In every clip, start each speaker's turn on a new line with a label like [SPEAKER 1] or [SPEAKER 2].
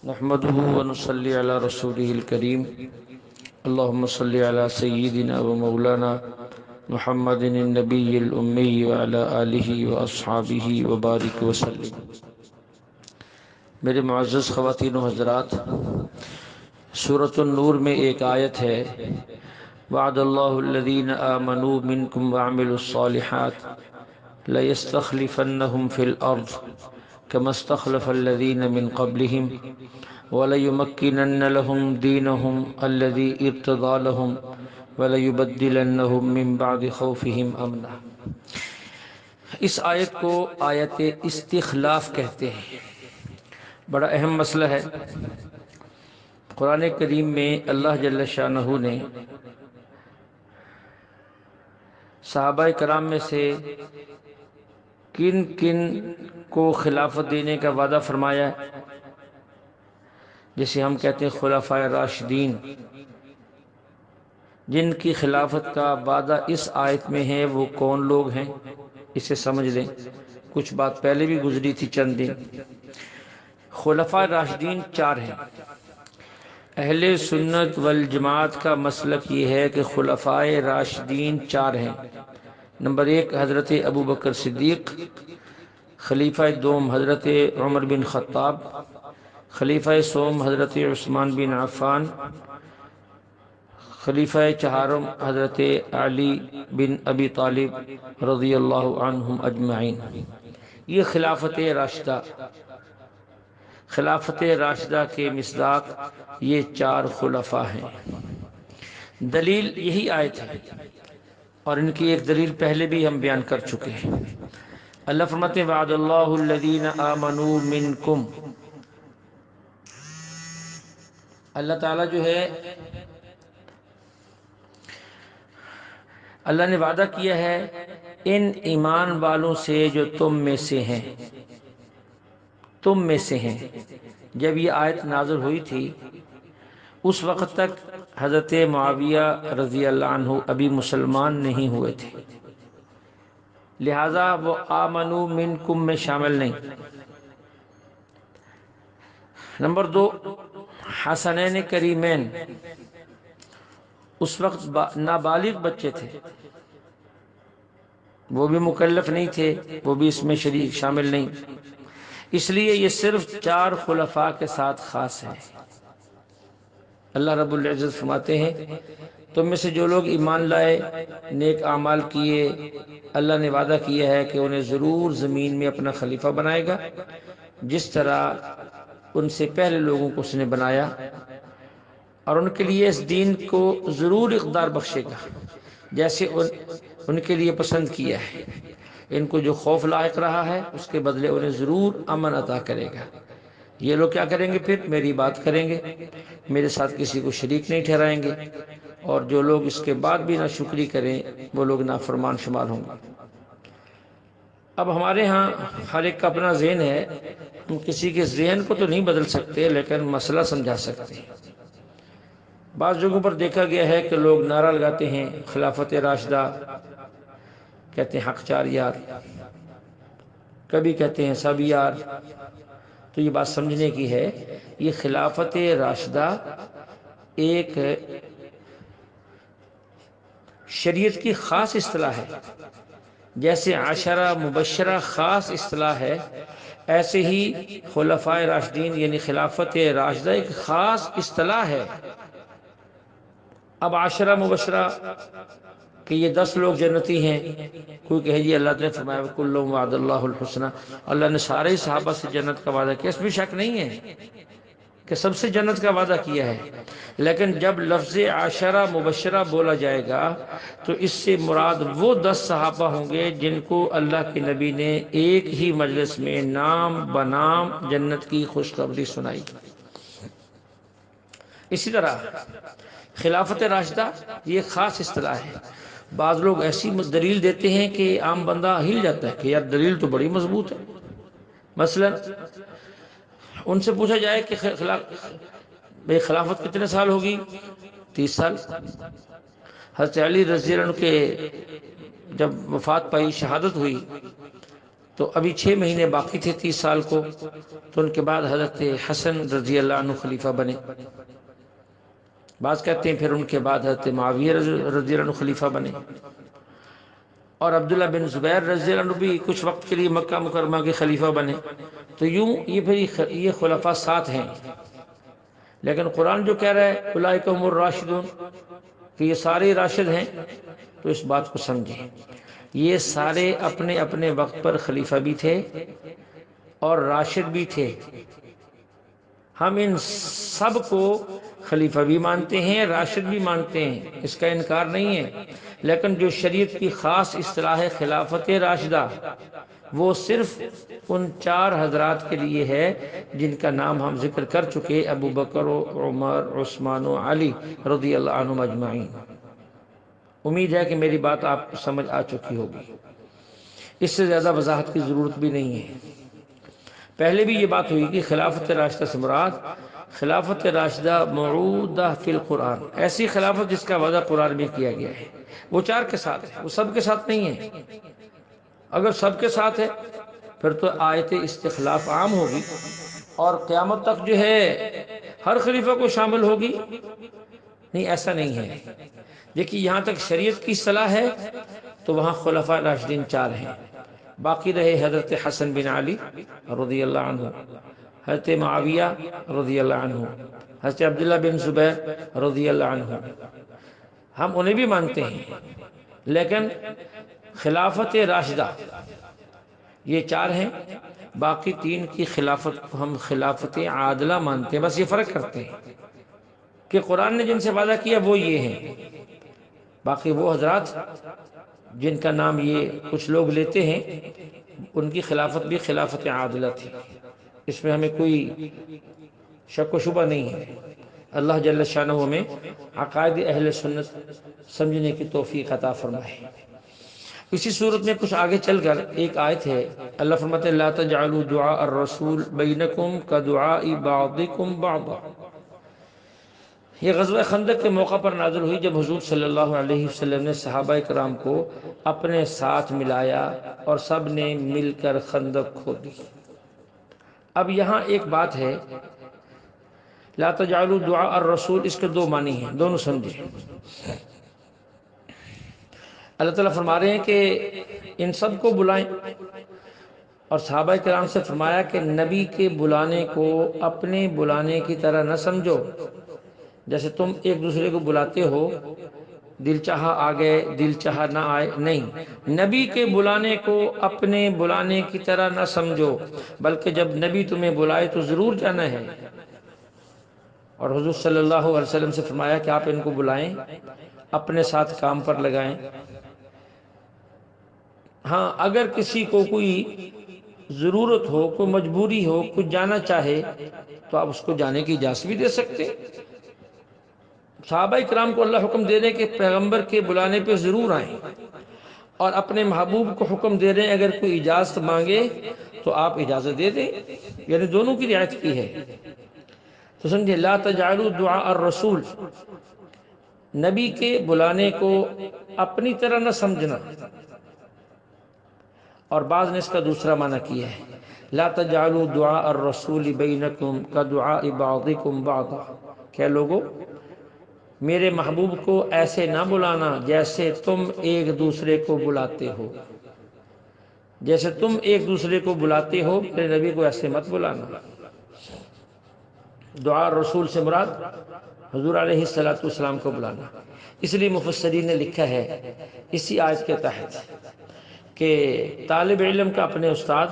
[SPEAKER 1] نحمده ونصلي على رسوله الكريم اللهم صل على سيدنا ومولانا محمد النبي الأمي وعلى آله وأصحابه وبارك وسلم۔ میرے معزز خواتین و حضرات، سورۃ النور میں ایک آیت ہے، وعد اللہ الذین آمنوا منکم وعملوا الصالحات لَيَسْتَخْلِفَنَّهُمْ فِي الْأَرْضِ كَمَا اسْتَخْلَفَ الَّذِينَ مِنْ قَبْلِهِمْ وَلَيُمَكِّنَنَّ لَهُمْ دِينَهُمْ الَّذِي ارْتَضَىٰ لَهُمْ وَلَيُبَدِّلَنَّهُمْ مِنْ بَعْدِ خَوْفِهِمْ أَمْنًا۔ اس آیت کو آیت استخلاف کہتے ہیں۔ بڑا اہم مسئلہ ہے۔ قرآن کریم میں اللہ جل شانہ نے صحابہ کرام میں سے کن کن کو خلافت دینے کا وعدہ فرمایا ہے، جسے ہم کہتے ہیں خلفائے راشدین، جن کی خلافت کا وعدہ اس آیت میں ہے، وہ کون لوگ ہیں اسے سمجھ لیں۔ کچھ بات پہلے بھی گزری تھی چند دن۔ خلفائے راشدین چار ہیں۔ اہل سنت والجماعت کا مسلک یہ ہے کہ خلفائے راشدین چار ہیں۔ نمبر ایک حضرت ابوبکر صدیق، خلیفہ دوم حضرت عمر بن خطاب، خلیفہ سوم حضرت عثمان بن عفان، خلیفہ چہارم حضرت علی بن ابی طالب رضی اللہ عنہم اجمعین۔ یہ خلافت راشدہ کے مصداق یہ چار خلفاء ہیں۔ دلیل یہی آیت ہے، اور ان کی ایک دلیل پہلے بھی ہم بیان کر چکے ہیں۔ اللہ فرماتے ہیں وعد اللہ الذین آمنوا منکم۔ اللہ تعالیٰ جو ہے، اللہ نے وعدہ کیا ہے ان ایمان والوں سے جو تم میں سے ہیں۔ تم میں سے ہیں، جب یہ آیت نازل ہوئی تھی اس وقت تک حضرت معاویہ رضی اللہ عنہ ابھی مسلمان نہیں ہوئے تھے، لہذا وہ آمنو منکم میں شامل نہیں۔ نمبر دو، حسنین کریمین اس وقت نابالغ بچے تھے، وہ بھی مکلف نہیں تھے، وہ بھی اس میں شریک شامل نہیں، اس لیے یہ صرف چار خلفاء کے ساتھ خاص ہے۔ اللہ رب العزت فرماتے ہیں تم میں سے جو لوگ ایمان لائے، نیک اعمال کیے، اللہ نے وعدہ کیا ہے کہ انہیں ضرور زمین میں اپنا خلیفہ بنائے گا، جس طرح ان سے پہلے لوگوں کو اس نے بنایا، اور ان کے لیے اس دین کو ضرور اقتدار بخشے گا جیسے ان کے لیے پسند کیا ہے۔ ان کو جو خوف لاحق رہا ہے اس کے بدلے انہیں ضرور امن عطا کرے گا۔ یہ لوگ کیا کریں گے؟ پھر میری بات کریں گے، میرے ساتھ کسی کو شریک نہیں ٹھہرائیں گے، اور جو لوگ اس کے بعد بھی ناشکری کریں وہ لوگ نافرمان شمار ہوں گے۔ اب ہمارے ہاں ہر ایک کا اپنا ذہن ہے، ہم کسی کے ذہن کو تو نہیں بدل سکتے لیکن مسئلہ سمجھا سکتے ہیں۔ بعض جگہوں پر دیکھا گیا ہے کہ لوگ نعرہ لگاتے ہیں خلافت راشدہ، کہتے ہیں حق چار یار، کبھی کہتے ہیں سب یار۔ تو یہ بات سمجھنے کی ہے، یہ خلافت راشدہ ایک شریعت کی خاص اصطلاح ہے، جیسے عشرہ مبشرہ خاص اصطلاح ہے، ایسے ہی خلفائے راشدین یعنی خلافت راشدہ ایک خاص اصطلاح ہے۔ اب عشرہ مبشرہ کہ یہ 10 لوگ جنتی ہیں، کوئی کہے جی اللہ نے فرمایا کل وعد اللہ الحسنى، اللہ نے سارے صحابہ سے جنت کا وعدہ کیا، اس میں شک نہیں ہے کہ سب سے جنت کا وعدہ کیا ہے، لیکن جب لفظ عشرہ مبشرہ بولا جائے گا تو اس سے مراد وہ 10 صحابہ ہوں گے جن کو اللہ کے نبی نے ایک ہی مجلس میں نام بنام جنت کی خوشخبری سنائی۔ اسی طرح خلافت راشدہ یہ خاص اصطلاح ہے۔ بعض لوگ ایسی دلیل دیتے ہیں کہ عام بندہ ہل جاتا ہے کہ یار دلیل تو بڑی مضبوط ہے۔ مثلا ان سے پوچھا جائے کہ خلافت کتنے سال ہوگی؟ 30 سال۔ حضرت علی رضی اللہ عنہ کے جب وفات پائی، شہادت ہوئی، تو ابھی 6 مہینے باقی تھے 30 سال کو، تو ان کے بعد حضرت حسن رضی اللہ عنہ خلیفہ بنے۔ بعض کہتے ہیں پھر ان کے بعد حضرت معاویہ رضی اللہ عنہ خلیفہ بنے، اور عبداللہ بن زبیر رضی اللہ عنہ بھی کچھ وقت کے لیے مکہ مکرمہ کے خلیفہ بنے۔ تو یوں یہ خلفاء 7 ہیں، لیکن قرآن جو کہہ رہا ہے اولئک هم الراشدون کہ یہ سارے راشد ہیں، تو اس بات کو سمجھیں، یہ سارے اپنے اپنے وقت پر خلیفہ بھی تھے اور راشد بھی تھے۔ ہم ان سب کو خلیفہ بھی مانتے ہیں، راشد بھی مانتے ہیں، اس کا انکار نہیں ہے، لیکن جو شریعت کی خاص اصطلاح ہے خلافت راشدہ، وہ صرف ان 4 حضرات کے لیے ہے جن کا نام ہم ذکر کر چکے، ابو بکر و عمر عثمان و علی رضی اللہ عنہم اجمعین۔ امید ہے کہ میری بات آپ کو سمجھ آ چکی ہوگی، اس سے زیادہ وضاحت کی ضرورت بھی نہیں ہے۔ پہلے بھی یہ بات ہوئی کہ خلافت راشدہ سے مراد خلافت راشدہ موعودہ فی القرآن، ایسی خلافت جس کا وعدہ قرآن میں کیا گیا ہے، وہ 4 کے ساتھ ہے، وہ سب کے ساتھ نہیں ہے۔ اگر سب کے ساتھ ہے پھر تو آیت استخلاف عام ہوگی اور قیامت تک جو ہے ہر خلیفہ کو شامل ہوگی، نہیں ایسا نہیں ہے۔ دیکھیے یہاں تک شریعت کی صلاح ہے تو وہاں خلفاء راشدین 4 ہیں، باقی رہے حضرت حسن بن علی رضی اللہ عنہ، حضرت معاویہ رضی اللہ عنہ، حضرت عبداللہ بن زبیر رضی اللہ عنہ، ہم انہیں بھی مانتے ہیں، لیکن خلافت راشدہ یہ 4 ہیں، باقی 3 کی خلافت کو ہم خلافت عادلہ مانتے ہیں، بس یہ فرق کرتے ہیں کہ قرآن نے جن سے وعدہ کیا وہ یہ ہیں، باقی وہ حضرات جن کا نام یہ کچھ لوگ لیتے ہیں ان کی خلافت بھی خلافت عادلہ تھی، اس میں ہمیں کوئی شک و شبہ نہیں ہے۔ اللہ جل شانہ ہمیں عقائد اہل سنت سمجھنے کی توفیق عطا فرمائے۔ اسی صورت میں کچھ آگے چل کر ایک آیت ہے، اللہ فرماتے ہیں لا تجعلوا دعاء الرسول بینکم کدعاء بعضکم بعضا۔ یہ غزوہ خندق کے موقع پر نازل ہوئی جب حضور صلی اللہ علیہ وسلم نے صحابہ کرام کو اپنے ساتھ ملایا اور سب نے مل کر خندق کھودی۔ اب یہاں ایک بات ہے، لا تجعلوا دعاء الرسول، اس کے 2 معنی ہیں، دونوں سمجھیں۔ اللہ تعالیٰ فرما رہے ہیں کہ ان سب کو بلائیں، اور صحابہ کرام سے فرمایا کہ نبی کے بلانے کو اپنے بلانے کی طرح نہ سمجھو، جیسے تم ایک دوسرے کو بلاتے ہو، دل چاہا آ گئے دل چاہا نہ آئے، نہیں، نبی کے بلانے کو اپنے بلانے کی طرح نہ سمجھو، بلکہ جب نبی تمہیں بلائے تو ضرور جانا ہے۔ اور حضور صلی اللہ علیہ وسلم سے فرمایا کہ آپ ان کو بلائیں، اپنے ساتھ کام پر لگائیں۔ ہاں اگر کسی کو کوئی ضرورت ہو، کوئی مجبوری ہو، کوئی جانا چاہے تو آپ اس کو جانے کی اجازت بھی دے سکتے۔ صحابہ کرام کو اللہ حکم دے رہے کہ پیغمبر کے بلانے پہ ضرور آئیں، اور اپنے محبوب کو حکم دے رہے ہیں اگر کوئی اجازت مانگے تو آپ اجازت دے دیں، یعنی دونوں کی رعایت کی ہے۔ تو سمجھے لا تجعلوا دعاء الرسول، نبی کے بلانے کو اپنی طرح نہ سمجھنا، اور بعض نے اس کا دوسرا معنی کیا ہے لا تجعلوا دعاء الرسول بینکم کدعاء بعضکم بعضا، کہ لوگو میرے محبوب کو ایسے نہ بلانا جیسے تم ایک دوسرے کو بلاتے ہو، جیسے تم ایک دوسرے کو بلاتے ہو میرے نبی کو ایسے مت بلانا۔ دعاء الرسول سے مراد حضور علیہ السلام کو بلانا۔ اس لیے مفسرین نے لکھا ہے اسی آیت کے تحت کہ طالب علم کا اپنے استاد،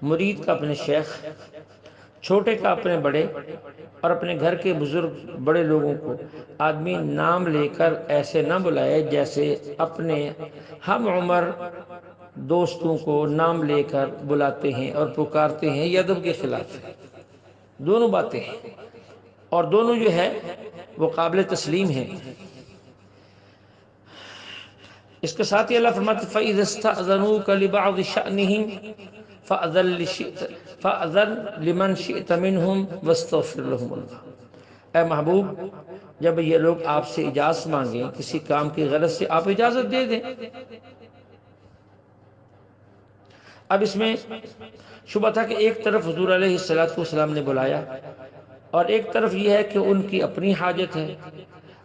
[SPEAKER 1] مرید کا اپنے شیخ، چھوٹے کا اپنے بڑے، اور اپنے گھر کے بزرگ بڑے لوگوں کو آدمی نام لے کر ایسے نہ بلائے جیسے اپنے ہم عمر دوستوں کو نام لے کر بلاتے ہیں اور پکارتے ہیں، یہ ادب کے خلاف ہے۔ دونوں باتیں ہیں اور دونوں جو ہے وہ قابل تسلیم ہیں۔ اس کے ساتھ ہی اللہ فرماتے فَإِذَا اسْتَأْذَنُوكَ لِبَعْضِ شَأْنِهِمْ فَأْذَنْ لِمَنْ شِئْتَ مِنْهُمْ وَاسْتَغْفِرْ لَهُمُ اللَّهُ۔ اے محبوب جب یہ لوگ آپ سے اجازت مانگیں کسی کام کی غرض سے، آپ اجازت دے دیں، اب اس میں شبہ تھا کہ ایک طرف حضور علیہ السلام نے بلایا اور ایک طرف یہ ہے کہ ان کی اپنی حاجت ہے۔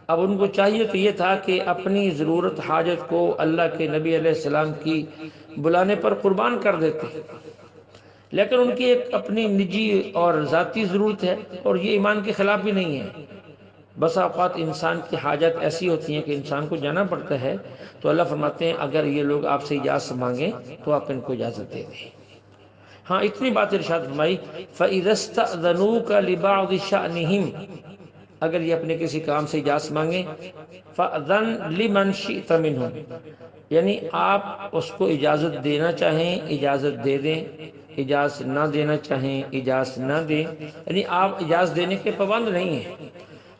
[SPEAKER 1] اب ان کو چاہیے تو یہ تھا کہ اپنی ضرورت حاجت کو اللہ کے نبی علیہ السلام کی بلانے پر قربان کر دیتے، لیکن ان کی ایک اپنی نجی اور ذاتی ضرورت ہے، اور یہ ایمان کے خلاف بھی نہیں ہے۔ بسا اوقات انسان کی حاجت ایسی ہوتی ہیں کہ انسان کو جانا پڑتا ہے، تو اللہ فرماتے ہیں اگر یہ لوگ آپ سے اجازت مانگیں تو آپ ان کو اجازت دے دیں۔ ہاں اتنی بات ارشاد فرمائی فَإِذَا اسْتَأْذَنُوكَ لِبَعْضِ شَأْنِهِمْ، اگر یہ اپنے کسی کام سے اجازت مانگیں فَأْذَنْ لِمَنْ شِئْتَ مِنْهُمْ، یعنی آپ اس کو اجازت دینا چاہیں اجازت دے دیں، اجازت نہ دینا چاہیں اجازت نہ دیں، یعنی آپ اجازت دینے کے پابند نہیں ہیں۔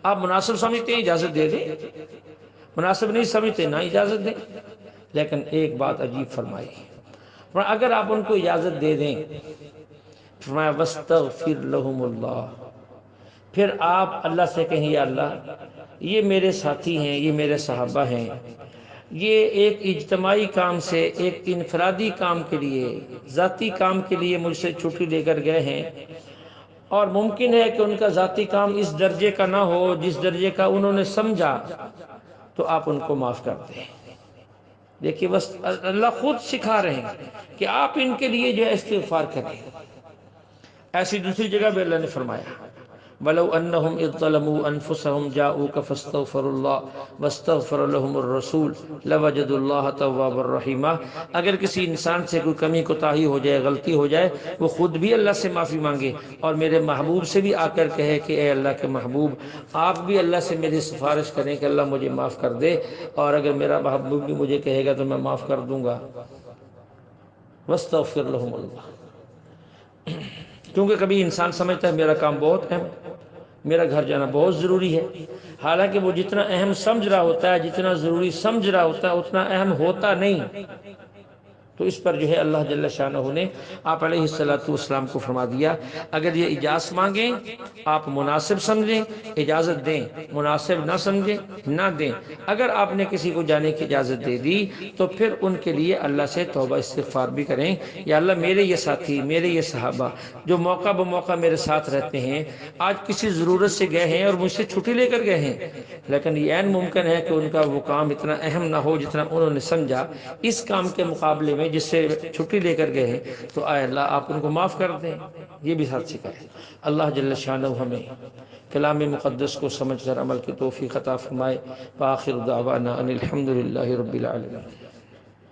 [SPEAKER 1] آپ مناسب سمجھتے ہیں اجازت دے دیں، مناسب نہیں سمجھتے نہ اجازت دیں۔ لیکن ایک بات عجیب فرمائی، اگر آپ ان کو اجازت دے دیں، فرمایا وَاسْتَغْفِرْ لَهُمُ اللَّهُ، پھر آپ اللہ سے کہیں یا اللہ یہ میرے ساتھی ہیں، یہ میرے صحابہ ہیں، یہ ایک اجتماعی کام سے ایک انفرادی کام کے لیے ذاتی کام کے لیے مجھ سے چھٹی لے کر گئے ہیں، اور ممکن ہے کہ ان کا ذاتی کام اس درجے کا نہ ہو جس درجے کا انہوں نے سمجھا، تو آپ ان کو معاف کر دیں۔ دیکھیے بس اللہ خود سکھا رہے ہیں کہ آپ ان کے لیے جو ہے استغفار کریں۔ ایسی دوسری جگہ بھی اللہ نے فرمایا وَلَوْ أَنَّهُمْ إِذْ ظَلَمُوا أَنفُسَهُمْ جَاءُوكَ فَاسْتَغْفَرُوا اللَّهَ وَاسْتَغْفَرَ لَهُمُ الرَّسُولُ لَوَجَدُوا اللَّهَ تَوَّابًا رَحِيمًا، اگر کسی انسان سے کوئی کمی کوتاہی ہو جائے، غلطی ہو جائے، وہ خود بھی اللہ سے معافی مانگے اور میرے محبوب سے بھی آ کر کہے کہ اے اللہ کے محبوب آپ بھی اللہ سے میری سفارش کریں کہ اللہ مجھے معاف کر دے، اور اگر میرا محبوب بھی مجھے کہے گا تو میں معاف کر دوں گا۔ وَاسْتَغْفِرْ لَهُمُ اللَّهُ، کیونکہ کبھی انسان سمجھتا ہے میرا کام بہت اہم، میرا گھر جانا بہت ضروری ہے، حالانکہ وہ جتنا اہم سمجھ رہا ہوتا ہے، جتنا ضروری سمجھ رہا ہوتا ہے، اتنا اہم ہوتا نہیں۔ تو اس پر جو ہے اللہ جل شانہ نے آپ علیہ السلام کو فرما دیا اگر یہ اجازت مانگیں آپ مناسب سمجھیں اجازت دیں، مناسب نہ سمجھیں نہ دیں۔ اگر آپ نے کسی کو جانے کی اجازت دے دی تو پھر ان کے لیے اللہ سے توبہ استغفار بھی کریں، یا اللہ میرے یہ ساتھی، میرے یہ صحابہ جو موقع بموقع میرے ساتھ رہتے ہیں، آج کسی ضرورت سے گئے ہیں اور مجھ سے چھٹی لے کر گئے ہیں، لیکن یہ عین ممکن ہے کہ ان کا وہ کام اتنا اہم نہ ہو جتنا انہوں نے سمجھا، اس کام کے مقابلے میں جس سے چھٹی لے کر گئے ہیں، تو اے اللہ آپ ان کو معاف کر دیں۔ یہ بھی ساتھ سکھائے۔ اللہ جل شانہ ہمیں کلام مقدس کو سمجھ کر عمل کی توفیق عطا فرمائے۔ وآخر دعوانا ان الحمد للہ رب العالمین۔